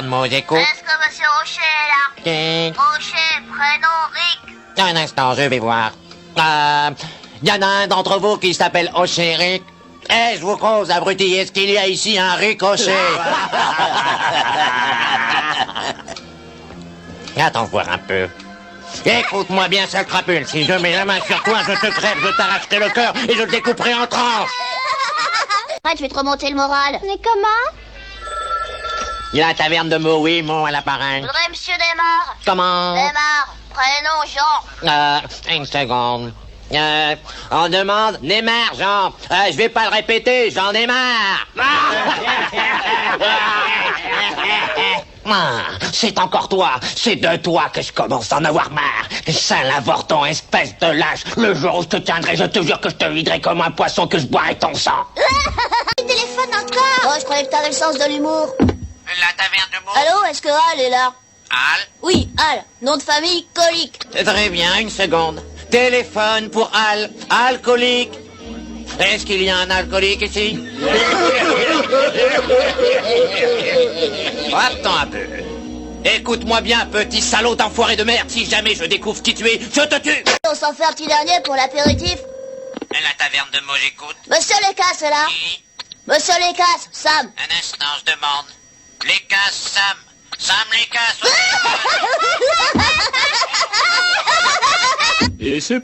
Moi, j'écoute. Est-ce que monsieur Rocher est là? Rocher, prénom Rick. Un instant, je vais voir. Y en a un d'entre vous qui s'appelle Rick. Eh, je vous cause, abruti, est-ce qu'il y a ici un ricochet? Attends voir un peu. Écoute-moi bien, sale crapule, si je mets la main sur toi, je te crève, je t'arracherai le cœur et je te découperai en tranches. Ouais, je vais te remonter le moral. Mais comment? Il y a la taverne de Meaux, oui, Meaux à la Je parrain. voudrais monsieur Desmar. Comment? Desmar, prénom Jean. Une seconde. On demande Neymar, Jean. Je vais pas le répéter, j'en ai marre. C'est encore toi, c'est de toi que je commence à en avoir marre. Sale avorton, espèce de lâche. Le jour où je te tiendrai, je te jure que je te viderai comme un poisson, que je boirai ton sang. Le téléphone encore. Oh, je croyais que t'avais le sens de l'humour. La taverne de Meaux. Allô, est-ce que Al est là? Al? Oui, Al. Nom de famille, Colique. Très bien, une seconde. Téléphone pour Al. Alcoolique. Est-ce qu'il y a un alcoolique ici? Attends un peu. Écoute-moi bien, petit salaud d'enfoiré de merde. Si jamais je découvre qui tu es, je te tue. On s'en fait un petit dernier pour l'apéritif. La taverne de Meaux, j'écoute. Monsieur Lécasse est là. Qui? Monsieur Lécasse, Sam. Un instant, je demande. Les casses, Sam. Sam, les casses. Et c'est...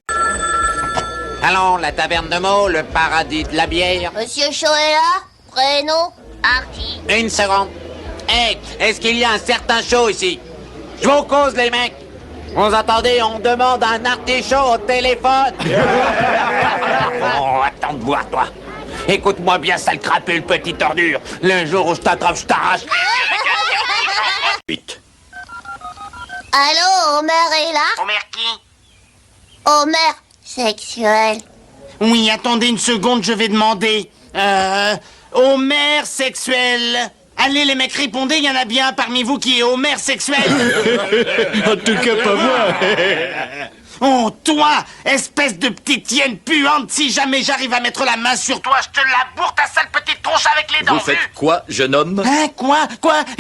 Allons, la taverne de Meaux, le paradis de la bière. Monsieur Chaud est là. Prénom, Artie. Une seconde. Hey, est-ce qu'il y a un certain show ici? Je vous cause, les mecs. Vous entendez, on demande un artichaut au téléphone. Oh, attends de voir, toi. Écoute-moi bien, sale crapule, petite ordure. Le jour où je t'attrape, je t'arrache. Vite. Allô, Homer est là. Homer qui? Homer, sexuel. Oui, attendez une seconde, je vais demander. Homer sexuel. Allez, les mecs, répondez, il y en a bien un parmi vous qui est Homer sexuel. En tout cas, pas moi. Oh, toi, espèce de petite hyène puante, si jamais j'arrive à mettre la main sur toi, je te la bourre, ta sale petite tronche avec les dents. Vous faites quoi, jeune homme? Hein, quoi?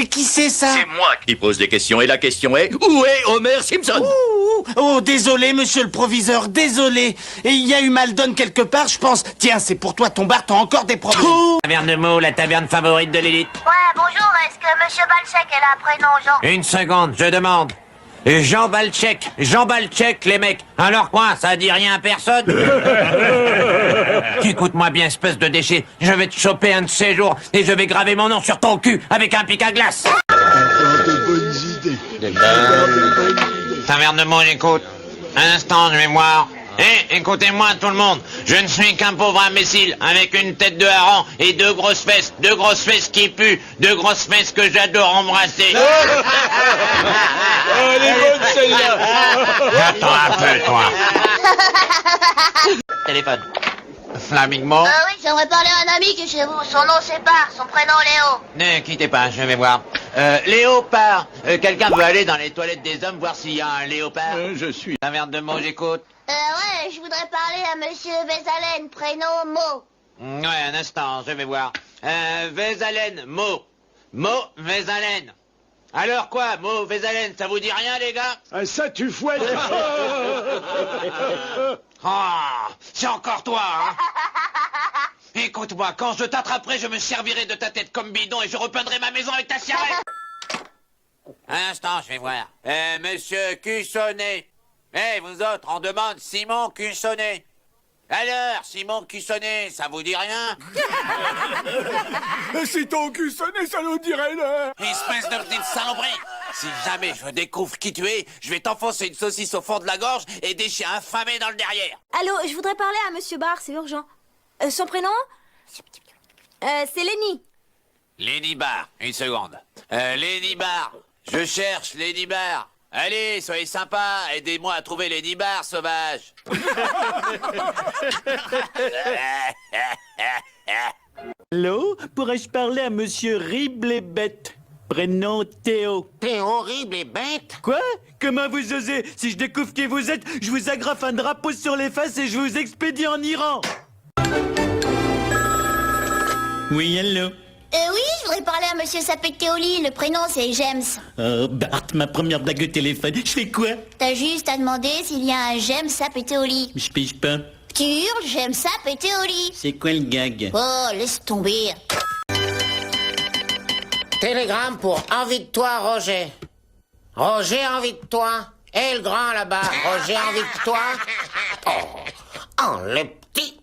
Qui c'est ça? C'est moi qui pose des questions, et la question est... Où est Homer Simpson? Ouh, oh, désolé, monsieur le proviseur, désolé. Et il y a eu mal donne quelque part, je pense. Tiens, c'est pour toi, ton bar, t'as encore des problèmes. Taverne de Meaux, la taverne favorite de l'élite. Ouais, bonjour, est-ce que monsieur Balsec est là, prénom Jean? Une seconde, je demande. Jean Balchek, les mecs. Alors quoi, ça dit rien à personne? Écoute-moi bien, espèce de déchet. Je vais te choper un de ces jours et je vais graver mon nom sur ton cul avec un pic à glace. Taverne de Meaux, j'écoute. Un instant, je vais voir. Écoutez-moi tout le monde, je ne suis qu'un pauvre imbécile avec une tête de hareng et deux grosses fesses qui puent, deux grosses fesses que j'adore embrasser. Elle est bonne, celle-là. Attends un peu, toi. Téléphone. Flamingo. Oui, j'aimerais parler à un ami qui est chez vous. Son nom c'est Bar, son prénom Léo. Ne quittez pas, je vais voir. Léopard. Quelqu'un veut aller dans les toilettes des hommes voir s'il y a un léopard? Je suis... Taverne de Meaux, j'écoute. Ouais, je voudrais parler à monsieur Vézalen, prénom Mo. Ouais, un instant, je vais voir. Vézalen, Meaux. Meaux, Vézalen. Alors quoi, Meaux, Vézalen, ça vous dit rien, les gars? Ah, ça, tu fouettes. Ah, c'est encore toi, hein? Écoute-moi, quand je t'attraperai, je me servirai de ta tête comme bidon et je repeindrai ma maison avec ta cigarette. Un instant, je vais voir. Monsieur Cussonnet. Vous autres, on demande Simon Cussonnet. Alors, Simon Cussonnet, ça vous dit rien? Si ton cul sonnait, ça nous dirait l'heure. Espèce de petite saloperie! Si jamais je découvre qui tu es, je vais t'enfoncer une saucisse au fond de la gorge et des chiens affamés dans le derrière. Allô, je voudrais parler à monsieur Barr, c'est urgent. Son prénom? C'est Lenny. Lenny Barr, une seconde. Lenny Barr, je cherche Lenny Barr. Allez, soyez sympa, aidez-moi à trouver Lenny Barr, sauvage. Allô, pourrais-je parler à monsieur Rible et Bête? Prénom Théo. T'es horrible et bête. Quoi? Comment vous osez? Si je découvre qui vous êtes, je vous agrafe un drapeau sur les faces et je vous expédie en Iran. Oui, allô? Oui, je voudrais parler à monsieur Sapeteoli. Le prénom, c'est James. Oh, Bart, ma première blague au téléphone. Je fais quoi? T'as juste à demander s'il y a un James Sapeteoli. Je pige pas. Tu hurles James Sapeteoli. C'est quoi le gag? Oh, laisse tomber. Télégramme pour envie de toi, Roger. Roger, envie de toi. Et le grand là-bas, Roger, envie de toi. Oh, le petit.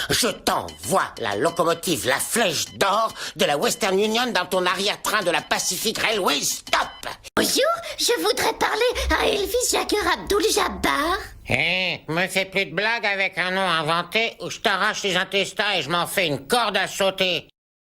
Je t'envoie la locomotive, la flèche d'or de la Western Union dans ton arrière-train de la Pacific Railway. Stop! Bonjour, je voudrais parler à Elvis Jagger Abdul-Jabbar. Me fais plus de blagues avec un nom inventé ou je t'arrache les intestins et je m'en fais une corde à sauter.